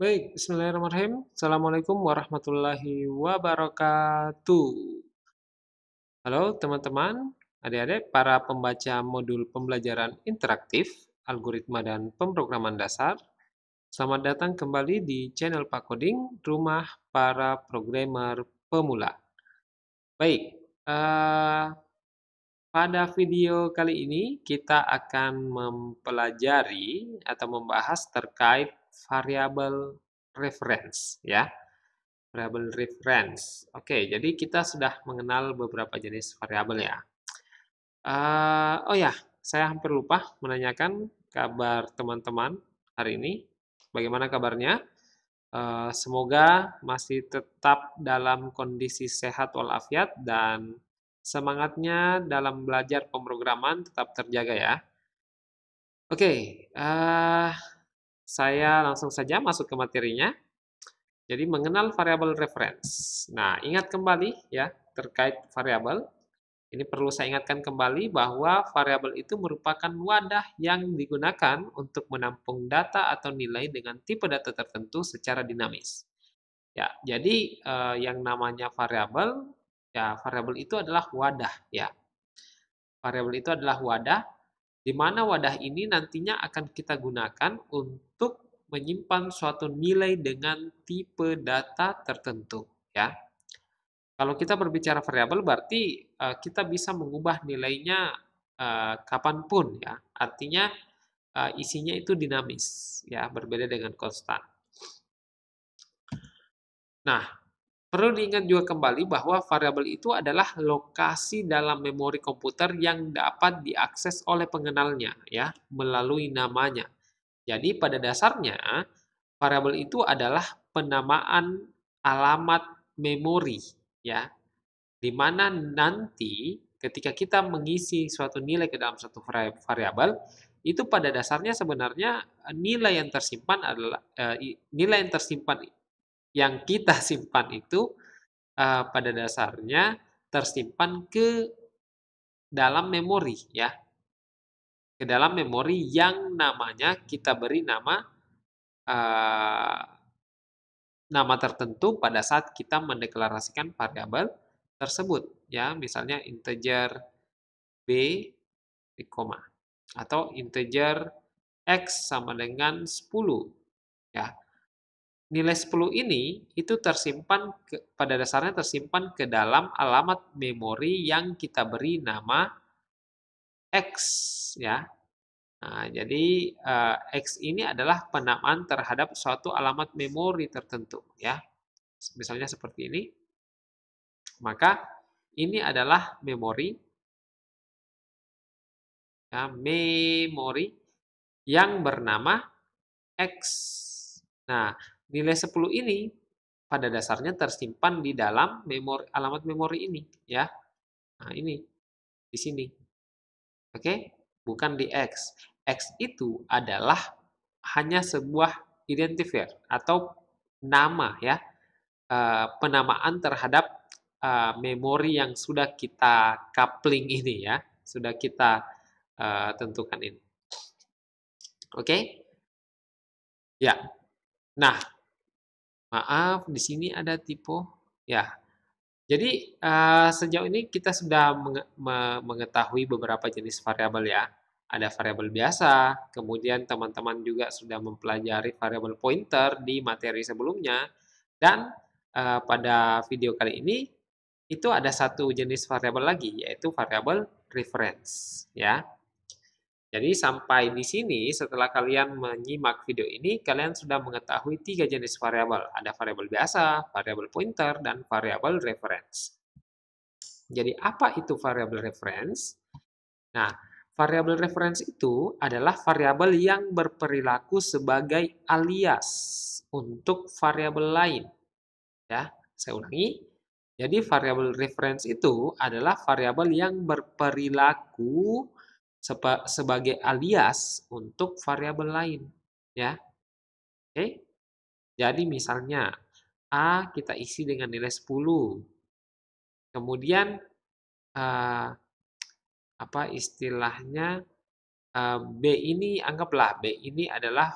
Baik, bismillahirrahmanirrahim. Assalamualaikum warahmatullahi wabarakatuh. Halo teman-teman, adik-adik, para pembaca modul pembelajaran interaktif, algoritma dan pemrograman dasar. Selamat datang kembali di channel Pak Coding, rumah para programmer pemula. Baik, pada video kali ini kita akan mempelajari atau membahas terkait variabel reference, ya. Variabel reference. Oke, jadi kita sudah mengenal beberapa jenis variabel ya. Oh ya, saya hampir lupa menanyakan kabar teman-teman hari ini. Bagaimana kabarnya? Semoga masih tetap dalam kondisi sehat walafiat dan semangatnya dalam belajar pemrograman tetap terjaga ya. Oke, saya langsung saja masuk ke materinya. Jadi mengenal variabel reference. Nah, ingat kembali ya terkait variabel. Ini perlu saya ingatkan kembali bahwa variabel itu merupakan wadah yang digunakan untuk menampung data atau nilai dengan tipe data tertentu secara dinamis. Ya, jadi yang namanya variabel, ya variabel itu adalah wadah ya. Variabel itu adalah wadah di mana wadah ini nantinya akan kita gunakan untuk menyimpan suatu nilai dengan tipe data tertentu ya. Kalau kita berbicara variabel berarti kita bisa mengubah nilainya kapanpun ya. Artinya isinya itu dinamis ya, berbeda dengan konstan. Nah, perlu diingat juga kembali bahwa variabel itu adalah lokasi dalam memori komputer yang dapat diakses oleh pengenalnya ya, melalui namanya. Jadi pada dasarnya variabel itu adalah penamaan alamat memori ya, di mana nanti ketika kita mengisi suatu nilai ke dalam satu variabel, itu pada dasarnya sebenarnya nilai yang tersimpan adalah nilai yang tersimpan yang kita simpan itu pada dasarnya tersimpan ke dalam memori ya, ke dalam memori yang namanya kita beri nama eh, nama tertentu pada saat kita mendeklarasikan variabel tersebut ya, misalnya integer b di koma atau integer x sama dengan 10 ya. Nilai 10 ini itu tersimpan pada dasarnya tersimpan ke dalam alamat memori yang kita beri nama X ya. Nah, jadi X ini adalah penamaan terhadap suatu alamat memori tertentu ya. Misalnya seperti ini. Maka ini adalah memori ya, memori yang bernama X. Nah, nilai 10 ini pada dasarnya tersimpan di dalam memori alamat memori ini ya. Nah, ini di sini. Oke? Bukan di X. X itu adalah hanya sebuah identifier atau nama ya. Penamaan terhadap memori yang sudah kita coupling ini ya, sudah kita tentukan ini. Oke? Ya. Nah, maaf di sini ada tipe ya. Jadi sejauh ini kita sudah mengetahui beberapa jenis variabel ya. Ada variabel biasa, kemudian teman-teman juga sudah mempelajari variabel pointer di materi sebelumnya, dan pada video kali ini itu ada satu jenis variabel lagi, yaitu variabel reference ya. Jadi sampai di sini setelah kalian menyimak video ini, kalian sudah mengetahui 3 jenis variabel. Ada variabel biasa, variabel pointer, dan variabel reference. Jadi apa itu variabel reference? Nah, variabel reference itu adalah variabel yang berperilaku sebagai alias untuk variabel lain. Ya, saya ulangi. Jadi variabel reference itu adalah variabel yang berperilaku sebagai alias untuk variabel lain, ya. Oke. Jadi misalnya A kita isi dengan nilai 10. Kemudian apa istilahnya B ini anggaplah B ini adalah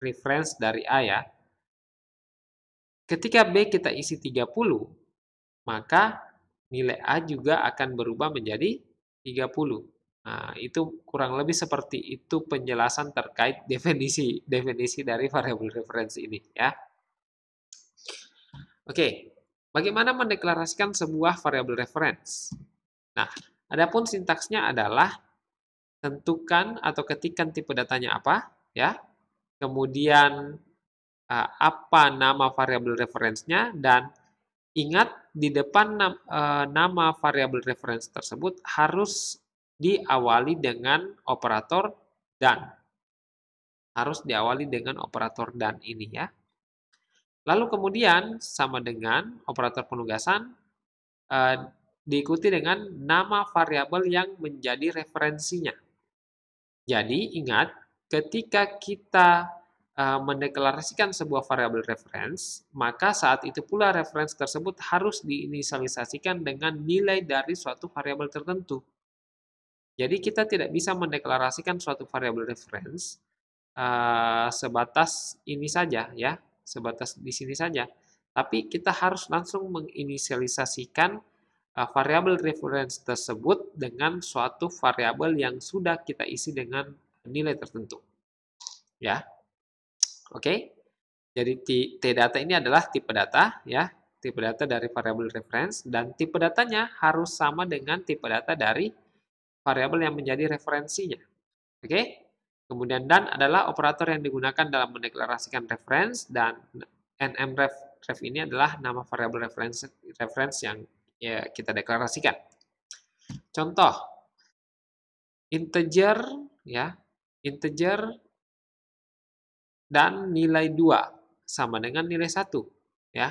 reference dari A ya. Ketika B kita isi 30, maka nilai A juga akan berubah menjadi 30. Nah, itu kurang lebih seperti itu penjelasan terkait definisi dari variabel reference ini ya. Oke, bagaimana mendeklarasikan sebuah variabel reference? Nah, adapun sintaksnya adalah tentukan atau ketikkan tipe datanya apa ya. Kemudian apa nama variabel reference-nya dan ingat di depan nama variabel reference tersebut harus diawali dengan operator dan. Harus diawali dengan operator dan ini ya. Lalu kemudian sama dengan operator penugasan diikuti dengan nama variabel yang menjadi referensinya. Jadi ingat ketika kita mendeklarasikan sebuah variabel reference, maka saat itu pula reference tersebut harus diinisialisasikan dengan nilai dari suatu variabel tertentu. Jadi kita tidak bisa mendeklarasikan suatu variabel reference sebatas ini saja ya, sebatas di sini saja. Tapi kita harus langsung menginisialisasikan variabel reference tersebut dengan suatu variabel yang sudah kita isi dengan nilai tertentu. Ya. Oke. Jadi T data ini adalah tipe data ya, tipe data dari variabel reference dan tipe datanya harus sama dengan tipe data dari variabel yang menjadi referensinya. Oke? Kemudian dan adalah operator yang digunakan dalam mendeklarasikan reference dan nmref ini adalah nama variabel reference yang ya, kita deklarasikan. Contoh integer ya, integer dan nilai 2 sama dengan nilai 1 ya.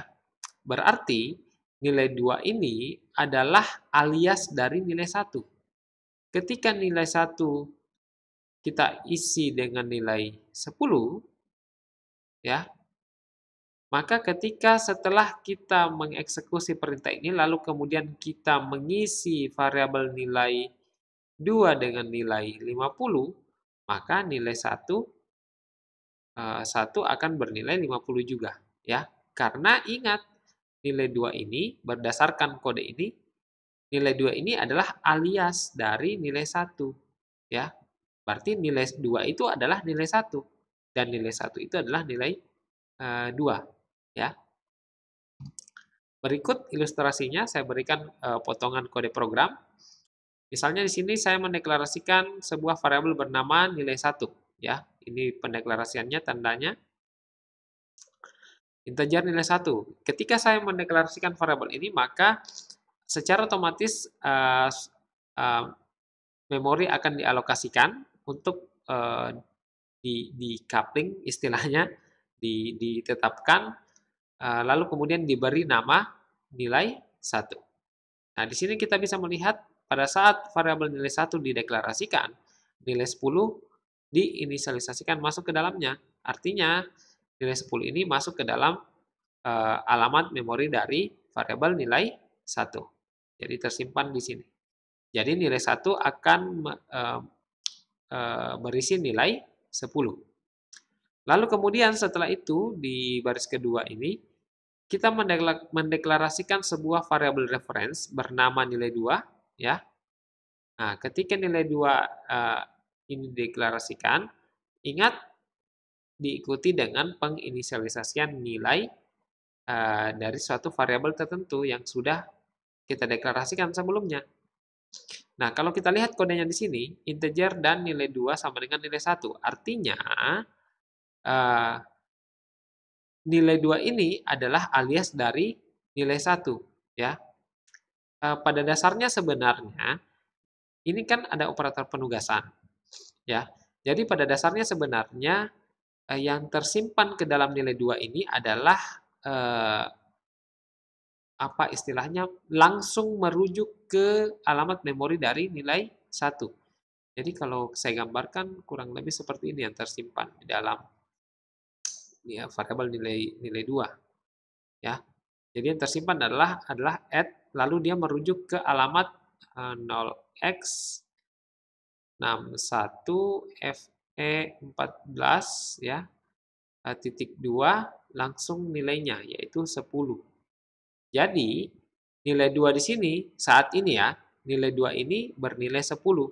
Berarti nilai 2 ini adalah alias dari nilai 1. Ketika nilai 1 kita isi dengan nilai 10 ya. Maka ketika setelah kita mengeksekusi perintah ini lalu kemudian kita mengisi variabel nilai 2 dengan nilai 50, maka nilai 1 akan bernilai 50 juga ya. Karena ingat nilai 2 ini berdasarkan kode ini nilai 2 ini adalah alias dari nilai 1 ya. Berarti nilai 2 itu adalah nilai 1 dan nilai 1 itu adalah nilai 2 ya. Berikut ilustrasinya saya berikan potongan kode program. Misalnya di sini saya mendeklarasikan sebuah variabel bernama nilai 1 ya. Ini pendeklarasiannya tandanya integer nilai 1. Ketika saya mendeklarasikan variabel ini maka secara otomatis memori akan dialokasikan untuk di coupling istilahnya ditetapkan lalu kemudian diberi nama nilai 1. Nah, di sini kita bisa melihat pada saat variabel nilai 1 dideklarasikan, nilai 10 diinisialisasikan masuk ke dalamnya. Artinya, nilai 10 ini masuk ke dalam alamat memori dari variabel nilai 1. Jadi tersimpan di sini. Jadi nilai 1 akan berisi nilai 10. Lalu kemudian setelah itu di baris kedua ini kita mendeklarasikan sebuah variabel reference bernama nilai 2 ya. Nah, ketika nilai 2 ini dideklarasikan, ingat diikuti dengan penginisialisasian nilai dari suatu variabel tertentu yang sudah kita deklarasikan sebelumnya. Nah, kalau kita lihat kodenya di sini, integer dan nilai 2 sama dengan nilai 1. Artinya nilai 2 ini adalah alias dari nilai 1 ya. Pada dasarnya sebenarnya ini kan ada operator penugasan ya. Jadi pada dasarnya sebenarnya yang tersimpan ke dalam nilai 2 ini adalah apa istilahnya langsung merujuk ke alamat memori dari nilai 1. Jadi kalau saya gambarkan kurang lebih seperti ini yang tersimpan di dalam ya, variabel nilai 2 ya. Jadi yang tersimpan adalah add lalu dia merujuk ke alamat 0x61fe14 ya. titik 2 langsung nilainya, yaitu 10. Jadi, nilai 2 di sini, saat ini ya, nilai 2 ini bernilai 10,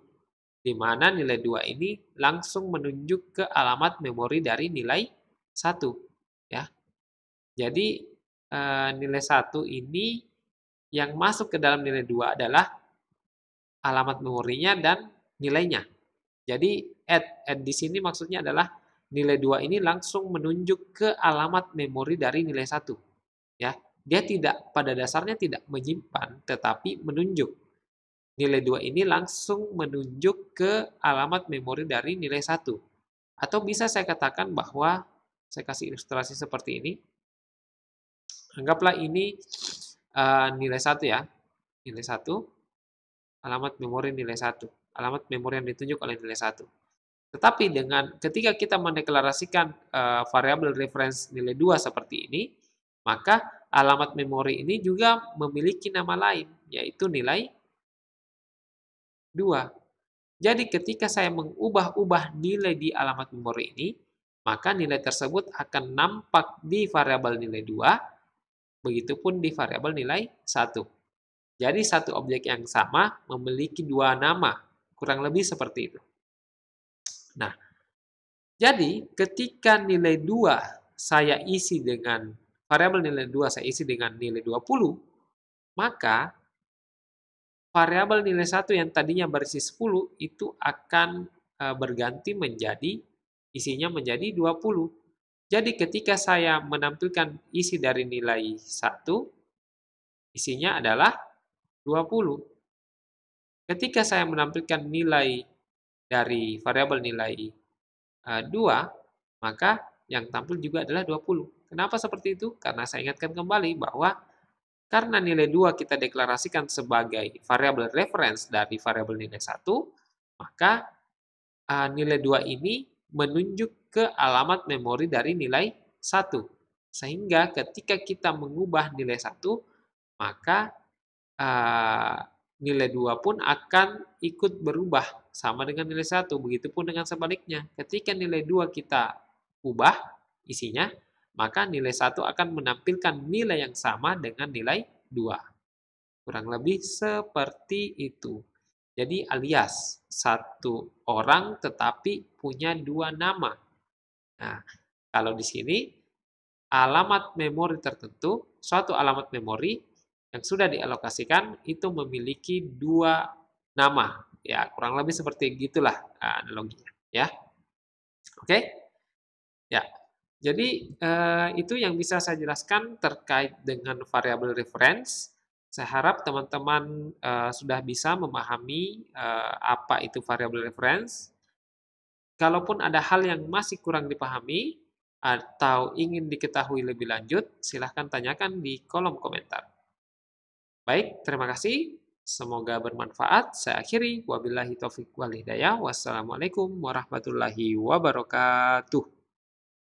di mana nilai 2 ini langsung menunjuk ke alamat memori dari nilai 1. Ya. Jadi, nilai 1 ini yang masuk ke dalam nilai 2 adalah alamat memorinya dan nilainya. Jadi, add di sini maksudnya adalah nilai 2 ini langsung menunjuk ke alamat memori dari nilai 1. Ya, dia tidak pada dasarnya tidak menyimpan, tetapi menunjuk. Nilai 2 ini langsung menunjuk ke alamat memori dari nilai 1. Atau bisa saya katakan bahwa, saya kasih ilustrasi seperti ini. Anggaplah ini nilai 1 ya. Nilai 1, alamat memori nilai 1. Alamat memori yang ditunjuk oleh nilai 1. Tetapi dengan ketika kita mendeklarasikan variabel reference nilai 2 seperti ini, maka alamat memori ini juga memiliki nama lain, yaitu nilai 2. Jadi ketika saya mengubah-ubah nilai di alamat memori ini, maka nilai tersebut akan nampak di variabel nilai 2, begitupun di variabel nilai 1. Jadi satu objek yang sama memiliki dua nama, kurang lebih seperti itu. Nah, jadi ketika nilai 2 saya isi dengan variabel nilai 2 saya isi dengan nilai 20, maka variabel nilai 1 yang tadinya berisi 10 itu akan berganti menjadi isinya menjadi 20. Jadi ketika saya menampilkan isi dari nilai 1, isinya adalah 20. Ketika saya menampilkan nilai dari variabel nilai 2, maka yang tampil juga adalah 20. Kenapa seperti itu? Karena saya ingatkan kembali bahwa karena nilai 2 kita deklarasikan sebagai variabel reference dari variabel nilai 1, maka nilai 2 ini menunjuk ke alamat memori dari nilai 1. Sehingga ketika kita mengubah nilai 1, maka nilai 2 pun akan ikut berubah sama dengan nilai 1. Begitupun dengan sebaliknya. Ketika nilai 2 kita ubah isinya, maka nilai 1 akan menampilkan nilai yang sama dengan nilai 2. Kurang lebih seperti itu. Jadi alias, satu orang tetapi punya dua nama. Nah, kalau di sini alamat memori tertentu, suatu alamat memori yang sudah dialokasikan itu memiliki dua nama. Ya, kurang lebih seperti gitulah analoginya. Ya, oke? Ya, jadi itu yang bisa saya jelaskan terkait dengan variabel reference. Saya harap teman-teman sudah bisa memahami apa itu variabel reference. Kalaupun ada hal yang masih kurang dipahami atau ingin diketahui lebih lanjut, silahkan tanyakan di kolom komentar. Baik, terima kasih. Semoga bermanfaat. Saya akhiri. Wabillahi taufiq wal hidayah. Wassalamualaikum warahmatullahi wabarakatuh.